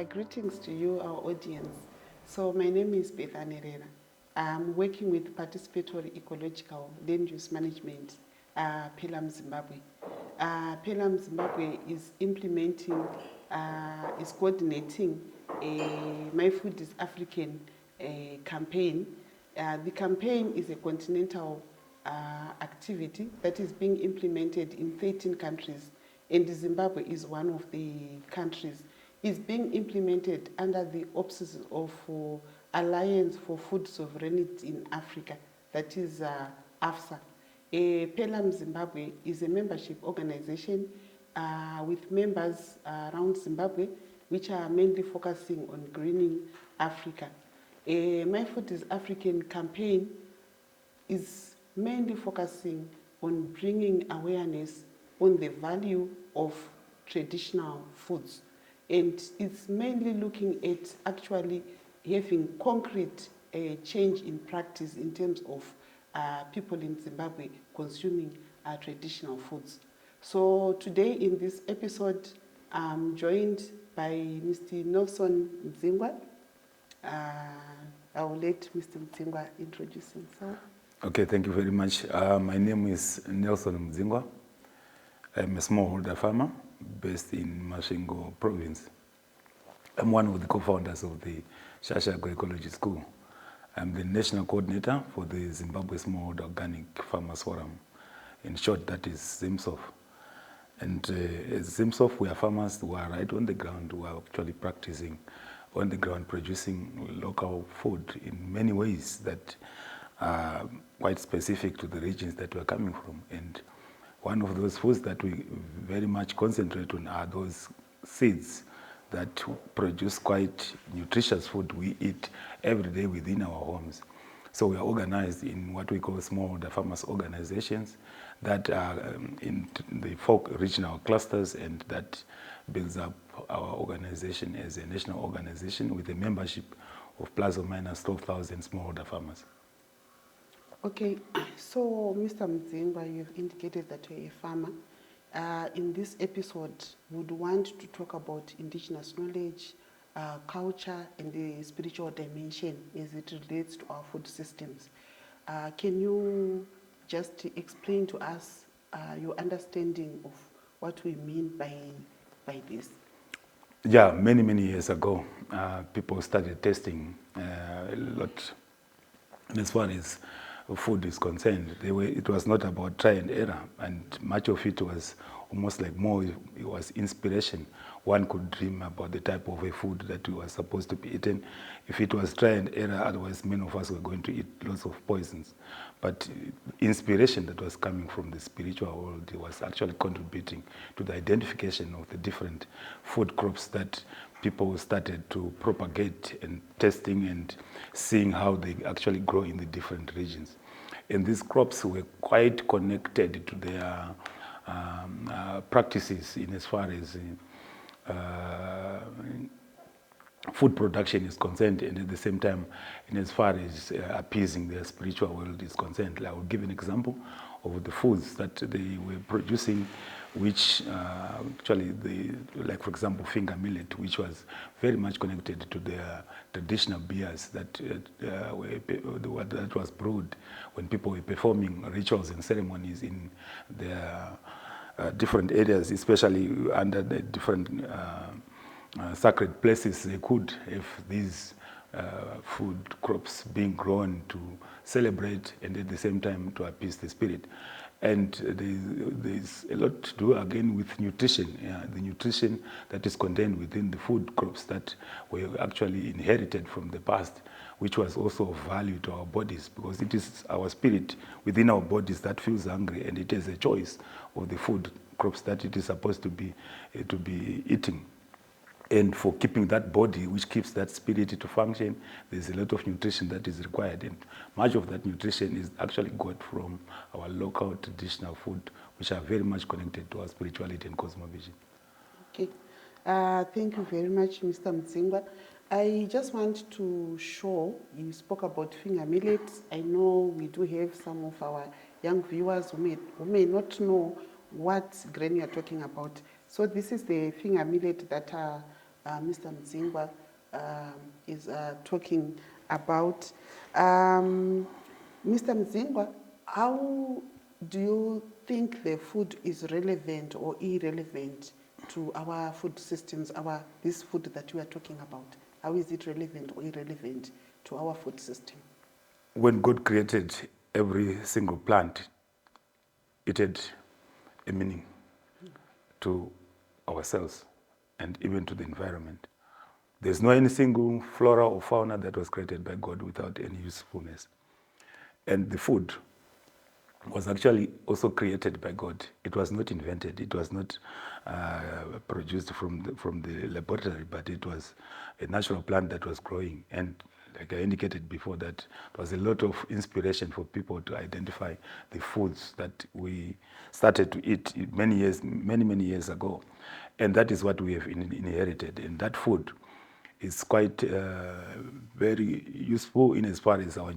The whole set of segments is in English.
Greetings to you, our audience. So my name is Bertha Nherera. I'm working with Participatory Ecological Land Use Management, PELUM Zimbabwe. PELUM Zimbabwe is implementing, is coordinating My Food is African campaign. The campaign is a continental activity that is being implemented in 13 countries, and Zimbabwe is one of the countries. Is being implemented under the auspices of Alliance for Food Sovereignty in Africa, that is AFSA. PELUM Zimbabwe is a membership organization with members around Zimbabwe, which are mainly focusing on greening Africa. My Food is African campaign is mainly focusing on bringing awareness on the value of traditional foods. And it's mainly looking at actually having concrete change in practice in terms of people in Zimbabwe consuming traditional foods. So today in this episode, I'm joined by Mr. Nelson Mdzingwa. I will let Mr. Mdzingwa introduce himself. Okay, thank you very much. My name is Nelson Mdzingwa. I'm a smallholder farmer based in Masvingo province. I'm one of the co-founders of the Shasha Agroecology School. I'm the national coordinator for the Zimbabwe Smallholder Organic Farmers Forum. In short, that is ZIMSOF. And as ZIMSOF, we are farmers who are right on the ground, who are actually practicing on the ground, producing local food in many ways that are quite specific to the regions that we're coming from. And one of those foods that we very much concentrate on are those seeds that produce quite nutritious food we eat every day within our homes. So we are organized in what we call smallholder farmers organizations that are in the 4 regional clusters, and that builds up our organization as a national organization with a membership of plus or minus 12,000 smallholder farmers. Okay, so Mr. Mdzingwa, you've indicated that you're a farmer. In this episode, we would want to talk about indigenous knowledge, culture, and the spiritual dimension as it relates to our food systems. Can you just explain to us your understanding of what we mean by this? Yeah, many years ago, people started testing a lot. And as far as food is concerned, it was not about try and error, and much of it was almost like more, it was inspiration. One could dream about the type of a food that was supposed to be eaten. If it was try and error, otherwise many of us were going to eat lots of poisons. But inspiration that was coming from the spiritual world, it was actually contributing to the identification of the different food crops that people started to propagate, and testing and seeing how they actually grow in the different regions. And these crops were quite connected to their practices in as far as food production is concerned, and at the same time, in as far as appeasing their spiritual world is concerned. I will give an example of the foods that they were producing, which actually, like for example, finger millet, which was very much connected to their traditional beers that was brewed when people were performing rituals and ceremonies in their different areas, especially under the different sacred places. They could have these food crops being grown to celebrate and at the same time to appease the spirit. And there's a lot to do again with nutrition, the nutrition that is contained within the food crops that were actually inherited from the past, which was also of value to our bodies, because it is our spirit within our bodies that feels hungry, and it is a choice of the food crops that it is supposed to be eating. And for keeping that body, which keeps that spirit to function, there's a lot of nutrition that is required. And much of that nutrition is actually got from our local traditional food, which are very much connected to our spirituality and cosmovision. Okay. Thank you very much, Mr. Mdzingwa. I just want to show, you spoke about finger millets. I know we do have some of our young viewers who may not know what grain you are talking about. So this is the finger millet that Mr. Mzingwa is talking about. Mr. Mzingwa, how do you think the food is relevant or irrelevant to our food systems, this food that you are talking about? How is it relevant or irrelevant to our food system? When God created every single plant, it had a meaning to ourselves and even to the environment. There's no any single flora or fauna that was created by God without any usefulness. And the food was actually also created by God. It was not invented. It was not produced from the laboratory, but it was a natural plant that was growing. And like I indicated before, that there was a lot of inspiration for people to identify the foods that we started to eat many years ago. And that is what we have inherited. And that food is quite very useful in as far as our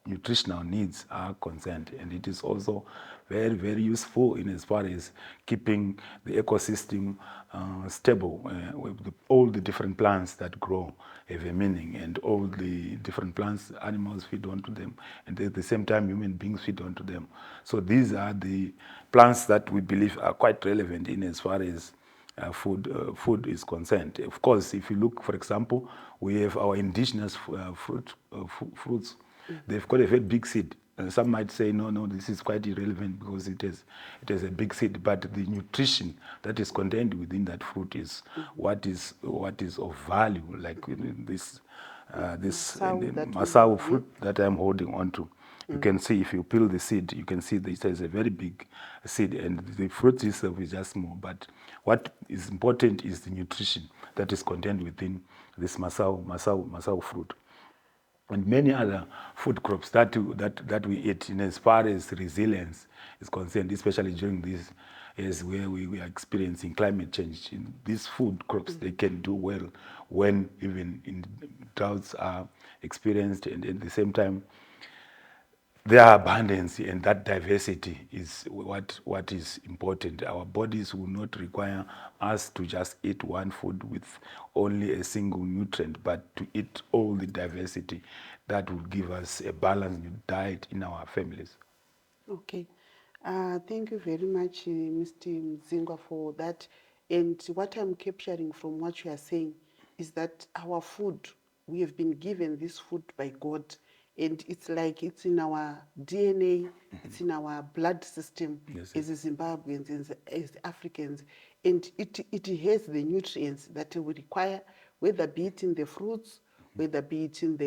nutritional needs are concerned, and it is also very, very useful in as far as keeping the ecosystem stable. With all the different plants that grow have a meaning, and all the different plants, animals feed onto them, and at the same time human beings feed onto them. So these are the plants that we believe are quite relevant in as far as food is concerned. Of course, if you look, for example, we have our indigenous fruits. They've got a very big seed. And some might say, no, this is quite irrelevant because it has a big seed. But the nutrition that is contained within that fruit is what is of value, like this masao fruit that I'm holding on to. You can see, if you peel the seed, you can see that it has a very big seed, and the fruit itself is just small. But what is important is the nutrition that is contained within this masao fruit. And many other food crops that we eat, in as far as resilience is concerned, especially during these years where we are experiencing climate change. These food crops, they can do well when even in droughts are experienced, and at the same time their abundance and that diversity is what is important. Our bodies will not require us to just eat one food with only a single nutrient, but to eat all the diversity that will give us a balanced diet in our families. Okay. Thank you very much, Mr. Mzingwa, for that. And what I'm capturing from what you are saying is that our food, we have been given this food by God, and it's like it's in our DNA, it's in our blood system, Yes, as Zimbabweans, as Africans, and it has the nutrients that we require, whether be it in the fruits, whether be it in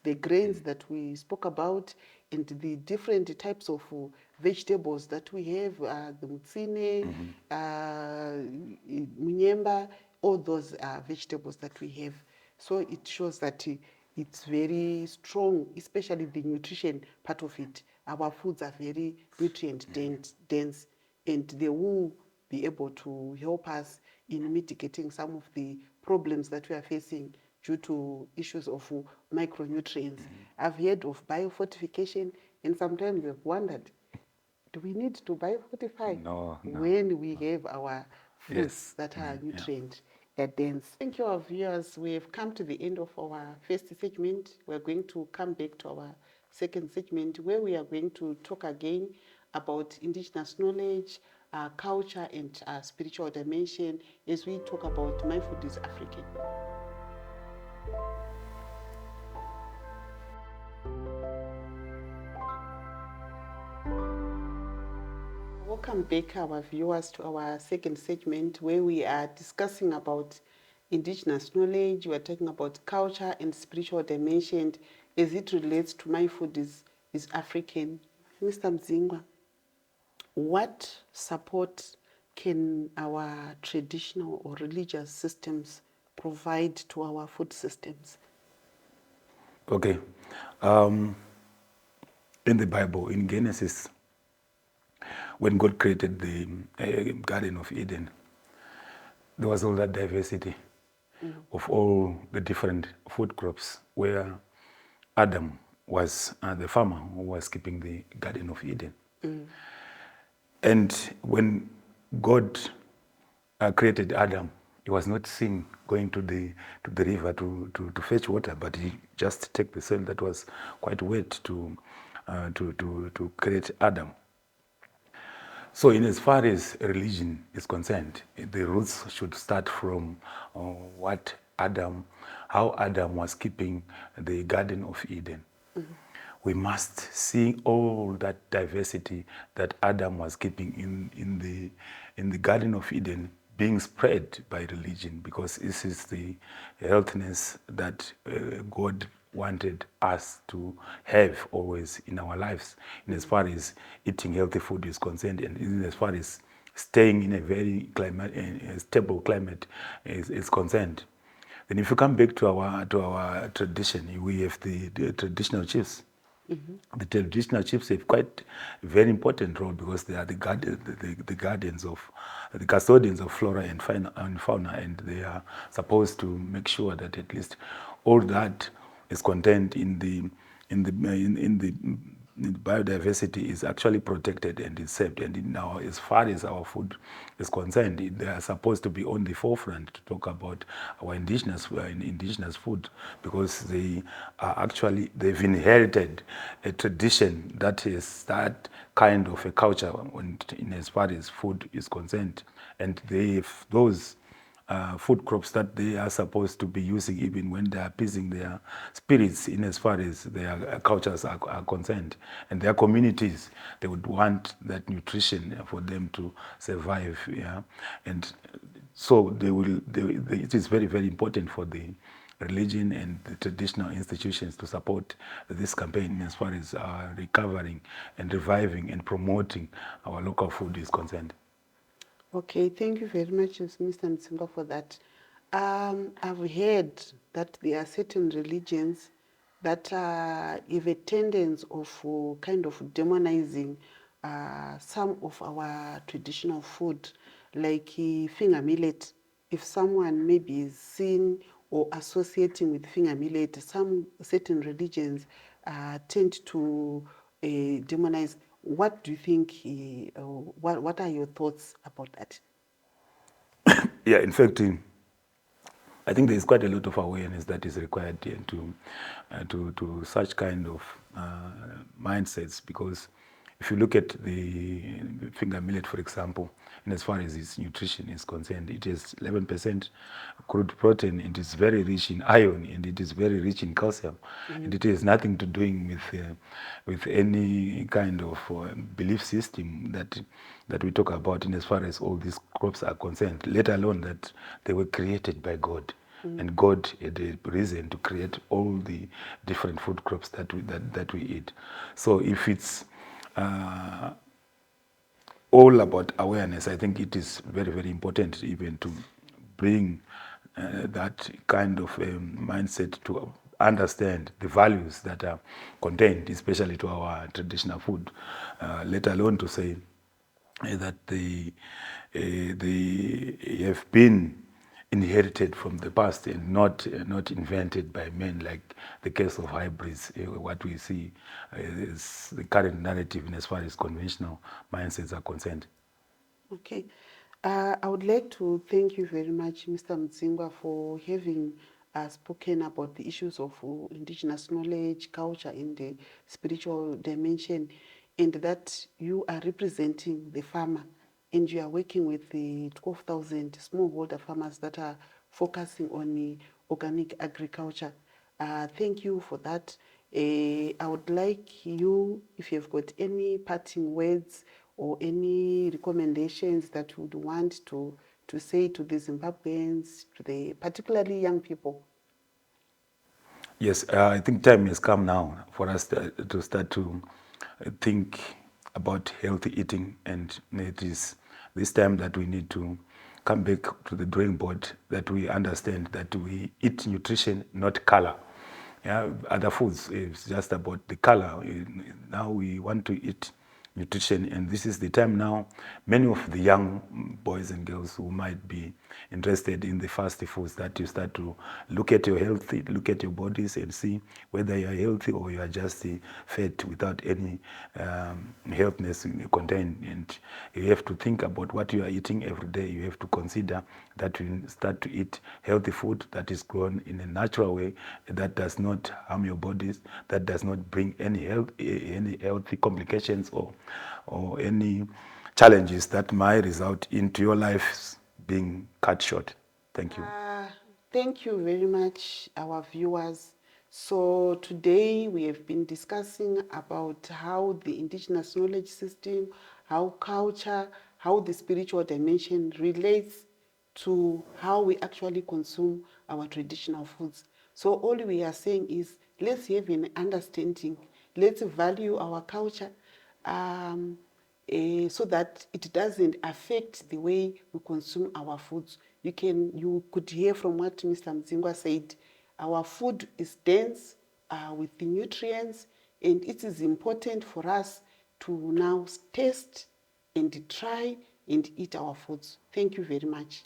the grains that we spoke about, and the different types of vegetables that we have, the mutsine, munyemba, all those vegetables that we have. So it shows that it's very strong, especially the nutrition part of it. Our foods are very nutrient dense, and they will be able to help us in mitigating some of the problems that we are facing due to issues of micronutrients. I've heard of biofortification, and sometimes I've wondered, do we need to biofortify No. when we have our foods Yes. that are nutrient dense? Thank you, our viewers. We have come to the end of our first segment. We're going to come back to our second segment, where we are going to talk again about indigenous knowledge, culture, and spiritual dimension as we talk about My Food is African. Welcome back, our viewers, to our second segment, where we are discussing about indigenous knowledge. We are talking about culture and spiritual dimension as it relates to My Food is African. Mr. Mzingwa, what support can our traditional or religious systems provide to our food systems? Okay. In the Bible, in Genesis, when God created the Garden of Eden, there was all that diversity of all the different food crops, where Adam was the farmer who was keeping the Garden of Eden. And when God created Adam, he was not seen going to the river to fetch water, but he just took the soil that was quite wet to create Adam. So in as far as religion is concerned, the roots should start from how Adam was keeping the Garden of Eden. We must see all that diversity that Adam was keeping in the Garden of Eden being spread by religion, because this is the healthiness that God wanted us to have always in our lives, in as far as eating healthy food is concerned, and in as far as staying in a very stable climate is concerned. Then if you come back to our tradition, we have the traditional chiefs. The traditional chiefs have quite a very important role, because they are the guardians of the custodians of flora and fauna, and they are supposed to make sure that at least all that is contained in the biodiversity is actually protected and is saved. And now, as far as our food is concerned, they are supposed to be on the forefront to talk about our indigenous food, because they've inherited a tradition that is that kind of a culture in as far as food is concerned, and those food crops that they are supposed to be using even when they are appeasing their spirits in as far as their cultures are concerned. And their communities, they would want that nutrition for them to survive. Yeah? And so it is very, very important for the religion and the traditional institutions to support this campaign as far as recovering and reviving and promoting our local food is concerned. Okay, thank you very much, Mr. Nsimba, for that. I've heard that there are certain religions that have a tendency of kind of demonizing some of our traditional food, like finger millet. If someone maybe is seen or associating with finger millet, some certain religions tend to demonize. What do you think, what are your thoughts about that? Yeah, in fact, I think there is quite a lot of awareness that is required to such kind of mindsets, because if you look at the finger millet, for example, and as far as its nutrition is concerned, it is 11% crude protein, and it's very rich in iron, and it is very rich in calcium, and it has nothing to do with any kind of belief system that we talk about in as far as all these crops are concerned, let alone that they were created by God. And God had a reason to create all the different food crops that we eat. So if it's all about awareness, I think it is very, very important even to bring that kind of mindset to understand the values that are contained, especially to our traditional food, let alone to say that they have been inherited from the past and not invented by men, like the case of hybrids. What we see is the current narrative in as far as conventional mindsets are concerned. Okay. I would like to thank you very much, Mr. Mtsingwa, for having spoken about the issues of indigenous knowledge, culture, and the spiritual dimension, and that you are representing the farmer, and you are working with the 12,000 smallholder farmers that are focusing on organic agriculture. Thank you for that. I would like you, if you've got any parting words or any recommendations that you would want to say to the Zimbabweans, to the particularly young people. Yes, I think time has come now for us to start to think about healthy eating, and it is this time that we need to come back to the drawing board, that we understand that we eat nutrition, not color. Yeah, other foods is just about the color. Now we want to eat nutrition. And this is the time now, many of the young boys and girls who might be interested in the fast foods, that you start to look at your health, look at your bodies and see whether you are healthy or you are just fat without any healthiness contained. And you have to think about what you are eating every day. You have to consider that you start to eat healthy food that is grown in a natural way, that does not harm your bodies, that does not bring any healthy complications or any challenges that might result into your lives being cut short. Thank you. Thank you very much, our viewers. So today we have been discussing about how the indigenous knowledge system, how culture, how the spiritual dimension relates to how we actually consume our traditional foods. So all we are saying is, let's have an understanding, let's value our culture, so that it doesn't affect the way we consume our foods. You could hear from what Mr. Mzingwa said, our food is dense with the nutrients, and it is important for us to now taste and try and eat our foods. Thank you very much.